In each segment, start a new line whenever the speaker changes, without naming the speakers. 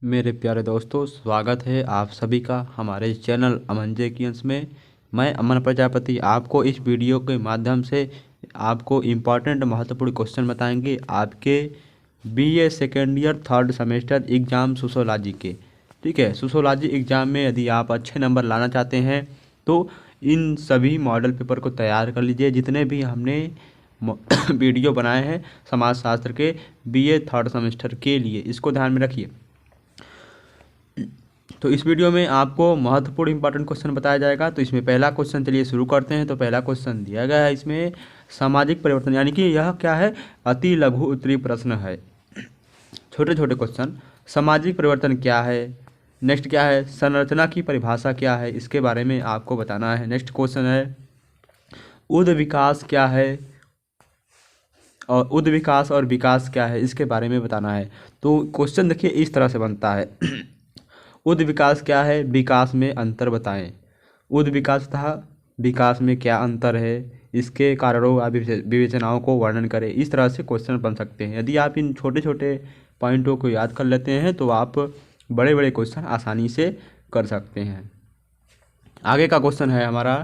मेरे प्यारे दोस्तों, स्वागत है आप सभी का हमारे चैनल अमन जेकियंस में। मैं अमन प्रजापति आपको इस वीडियो के माध्यम से आपको इम्पॉर्टेंट महत्वपूर्ण क्वेश्चन बताएंगे आपके BA second year third semester exam sociology के। ठीक है, सोशोलॉजी एग्ज़ाम में यदि आप अच्छे नंबर लाना चाहते हैं तो इन सभी मॉडल पेपर को तैयार कर लीजिए। जितने भी हमने वीडियो बनाए हैं समाजशास्त्र के बीए थर्ड सेमेस्टर के लिए, इसको ध्यान में रखिए। तो इस वीडियो में आपको महत्वपूर्ण इंपॉर्टेंट क्वेश्चन बताया जाएगा। तो इसमें पहला क्वेश्चन, चलिए शुरू करते हैं। तो पहला क्वेश्चन दिया गया है इसमें सामाजिक परिवर्तन, यानी कि यह क्या है, अति लघु उत्तरीय प्रश्न है, छोटे छोटे क्वेश्चन। सामाजिक परिवर्तन क्या है, नेक्स्ट क्या है, संरचना की परिभाषा क्या है, इसके बारे में आपको बताना है। नेक्स्ट क्वेश्चन है उद विकास क्या है, और उद विकास और विकास क्या है, इसके बारे में बताना है। तो क्वेश्चन देखिए इस तरह से बनता है उद विकास क्या है, विकास में अंतर बताएं। उद विकास तथा विकास में क्या अंतर है, इसके कारणों या विवेचनाओं को वर्णन करें। इस तरह से क्वेश्चन बन सकते हैं। यदि आप इन छोटे छोटे पॉइंटों को याद कर लेते हैं तो आप बड़े बड़े क्वेश्चन आसानी से कर सकते हैं। आगे का क्वेश्चन है हमारा,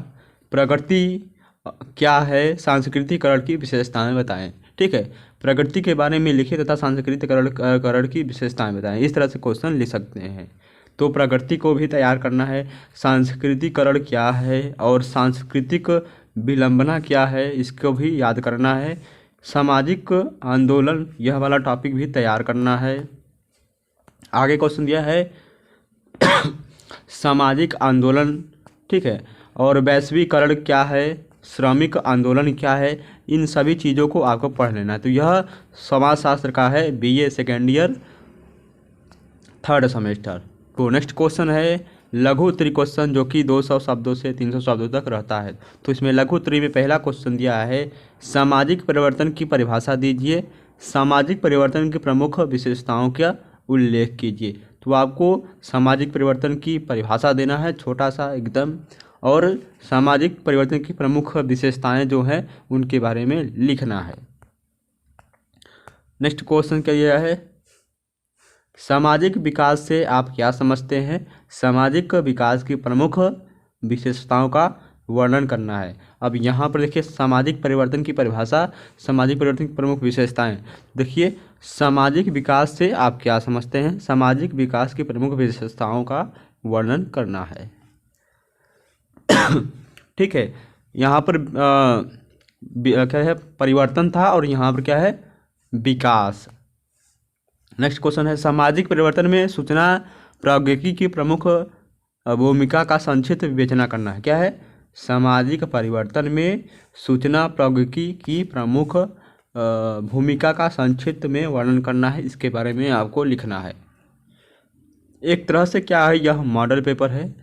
प्रगति क्या है, सांस्कृतिकरण की विशेषताएं बताएं। ठीक है, प्रगति के बारे में लिखिए तथा सांस्कृतिकरण की विशेषताएं बताएं। इस तरह से क्वेश्चन लिख सकते हैं। तो प्रगति को भी तैयार करना है, सांस्कृतिकरण क्या है और सांस्कृतिक विलंबना क्या है, इसको भी याद करना है। सामाजिक आंदोलन, यह वाला टॉपिक भी तैयार करना है। आगे क्वेश्चन दिया है सामाजिक आंदोलन, ठीक है, और वैश्वीकरण क्या है, श्रमिक आंदोलन क्या है, इन सभी चीज़ों को आपको पढ़ लेना है। तो यह समाजशास्त्र का है BA second year third semester. तो नेक्स्ट क्वेश्चन है लघु उत्तरी क्वेश्चन, जो कि 200 शब्दों से 300 शब्दों तक रहता है। तो इसमें लघु उत्तरी में पहला क्वेश्चन दिया है सामाजिक परिवर्तन की परिभाषा दीजिए, सामाजिक परिवर्तन की प्रमुख विशेषताओं का उल्लेख कीजिए। तो आपको सामाजिक परिवर्तन की परिभाषा देना है, छोटा सा एकदम, और सामाजिक परिवर्तन की प्रमुख विशेषताएं जो हैं उनके बारे में लिखना है। नेक्स्ट क्वेश्चन क्या यह है, सामाजिक विकास से आप क्या समझते हैं, सामाजिक विकास की प्रमुख विशेषताओं का वर्णन करना है। अब यहाँ पर देखिए सामाजिक परिवर्तन की परिभाषा, सामाजिक परिवर्तन की प्रमुख विशेषताएं। देखिए सामाजिक विकास से आप क्या समझते हैं, सामाजिक विकास की प्रमुख विशेषताओं का वर्णन करना है। ठीक है, यहाँ पर क्या है, परिवर्तन था, और यहाँ पर क्या है, विकास। नेक्स्ट क्वेश्चन है सामाजिक परिवर्तन में सूचना प्रौद्योगिकी की प्रमुख भूमिका का संक्षिप्त विवेचना करना है। क्या है, सामाजिक परिवर्तन में सूचना प्रौद्योगिकी की प्रमुख भूमिका का संक्षिप्त में वर्णन करना है, इसके बारे में आपको लिखना है। एक तरह से क्या है, यह मॉडल पेपर है।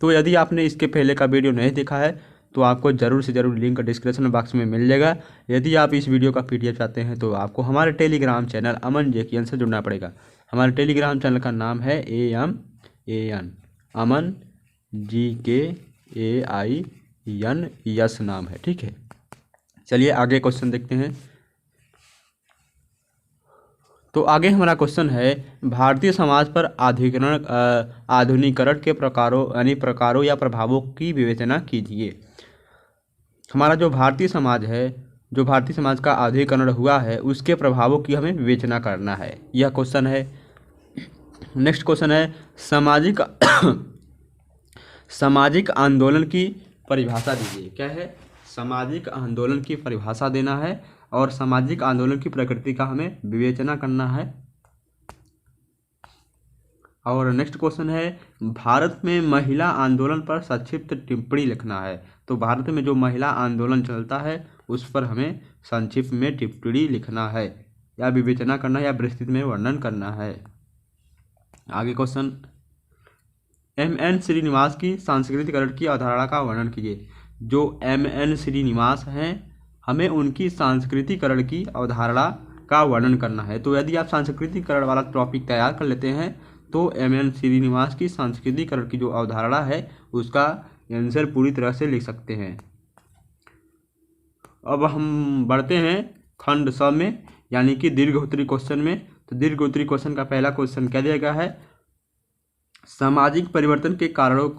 तो यदि आपने इसके पहले का वीडियो नहीं देखा है तो आपको ज़रूर से ज़रूर लिंक डिस्क्रिप्शन बॉक्स में मिल जाएगा। यदि आप इस वीडियो का पीडीएफ चाहते हैं तो आपको हमारे टेलीग्राम चैनल अमन जेकियन से जुड़ना पड़ेगा। हमारे टेलीग्राम चैनल का नाम है AMAN, अमन GKAIN यस नाम है। ठीक है, चलिए आगे क्वेश्चन देखते हैं। तो आगे हमारा क्वेश्चन है भारतीय समाज पर आधुनिकीकरण के प्रकारों यानी प्रकारों या प्रभावों की विवेचना कीजिए। हमारा जो भारतीय समाज है, जो भारतीय समाज का आधुनिकीकरण हुआ है, उसके प्रभावों की हमें विवेचना करना है, यह क्वेश्चन है। नेक्स्ट क्वेश्चन है सामाजिक आंदोलन की परिभाषा दीजिए। क्या है, सामाजिक आंदोलन की परिभाषा देना है, और सामाजिक आंदोलन की प्रकृति का हमें विवेचना करना है। और नेक्स्ट क्वेश्चन है भारत में महिला आंदोलन पर संक्षिप्त टिप्पणी लिखना है। तो भारत में जो महिला आंदोलन चलता है उस पर हमें संक्षिप्त में टिप्पणी लिखना है, या विवेचना करना है, या विस्तृत में वर्णन करना है। आगे क्वेश्चन, MN श्रीनिवास की सांस्कृतिकरण की अवधारणा का वर्णन कीजिए। जो MN श्रीनिवास हैं, हमें उनकी सांस्कृतिकरण की अवधारणा का वर्णन करना है। तो यदि आप सांस्कृतिकरण वाला टॉपिक तैयार कर लेते हैं तो MN श्रीनिवास की सांस्कृतिकरण की जो अवधारणा है उसका आंसर पूरी तरह से लिख सकते हैं। अब हम बढ़ते हैं खंड 100 में, यानी कि दीर्घ उत्तरी क्वेश्चन में। तो दीर्घ उत्तरी क्वेश्चन का पहला क्वेश्चन क्या दिया गया है, सामाजिक परिवर्तन के कारणों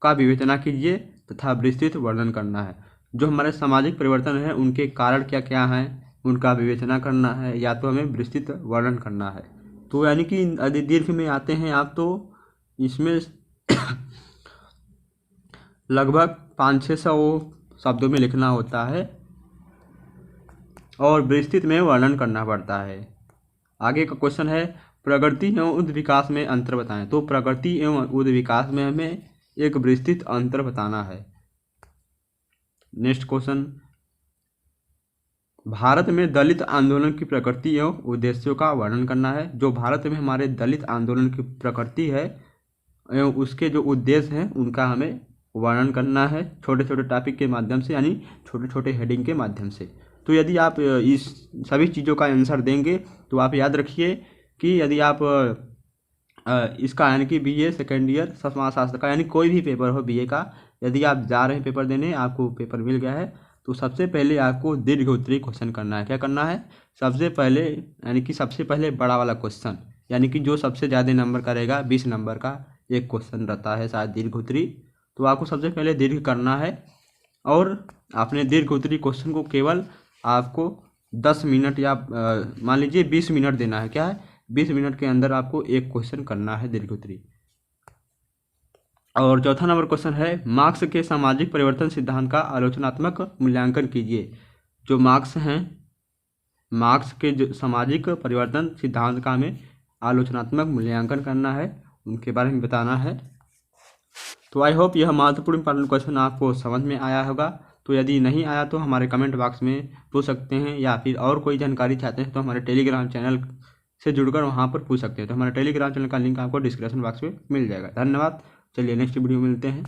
का विवेचना कीजिए तथा विस्तृत वर्णन करना है। जो हमारे सामाजिक परिवर्तन है उनके कारण क्या क्या हैं उनका विवेचना करना है या तो हमें विस्तृत वर्णन करना है। तो यानी कि यदि दीर्घ में आते हैं आप तो इसमें लगभग 500-600 शब्दों में लिखना होता है और विस्तृत में वर्णन करना पड़ता है। आगे का क्वेश्चन है प्रगति एवं उच्च विकास में अंतर बताएं। तो प्रगति एवं उच्च विकास में हमें एक विस्तृत अंतर बताना है। नेक्स्ट क्वेश्चन, भारत में दलित आंदोलन की प्रकृति एवं उद्देश्यों का वर्णन करना है। जो भारत में हमारे दलित आंदोलन की प्रकृति है एवं उसके जो उद्देश्य हैं उनका हमें वर्णन करना है छोटे छोटे टॉपिक के माध्यम से, यानी छोटे छोटे हेडिंग के माध्यम से। तो यदि आप इस सभी चीज़ों का आंसर देंगे तो आप याद रखिए कि यदि आप इसका यानी कि बीए सेकेंड ईयर समाजशास्त्र का यानी कोई भी पेपर हो बीए का, यदि आप जा रहे हैं पेपर देने, आपको पेपर मिल गया है, तो सबसे पहले आपको दीर्घ उत्तरी क्वेश्चन करना है। क्या करना है, सबसे पहले यानी कि सबसे पहले बड़ा वाला क्वेश्चन, यानी कि जो सबसे ज़्यादा नंबर का रहेगा 20 नंबर का एक क्वेश्चन रहता है शायद दीर्घ उत्तरी, तो आपको सबसे पहले दीर्घ करना है। और आपने दीर्घ उत्तरी क्वेश्चन को केवल आपको 10 मिनट या मान लीजिए 20 मिनट देना है। क्या है, 20 मिनट के अंदर आपको एक क्वेश्चन करना है दीर्घ उत्तरी। और चौथा नंबर क्वेश्चन है मार्क्स के सामाजिक परिवर्तन सिद्धांत का आलोचनात्मक मूल्यांकन कीजिए। जो मार्क्स हैं, मार्क्स के जो सामाजिक परिवर्तन सिद्धांत का हमें आलोचनात्मक मूल्यांकन करना है, उनके बारे में बताना है। तो आई होप यह महत्वपूर्ण इंपॉर्टेंट क्वेश्चन आपको समझ में आया होगा। तो यदि नहीं आया तो हमारे कमेंट बॉक्स में पूछ सकते हैं, या फिर और कोई जानकारी चाहते हैं तो हमारे टेलीग्राम चैनल से जुड़कर वहाँ पर पूछ सकते हैं। तो हमारे टेलीग्राम चैनल का लिंक आपको डिस्क्रिप्शन बॉक्स में मिल जाएगा। धन्यवाद। चलिए नेक्स्ट वीडियो में मिलते हैं।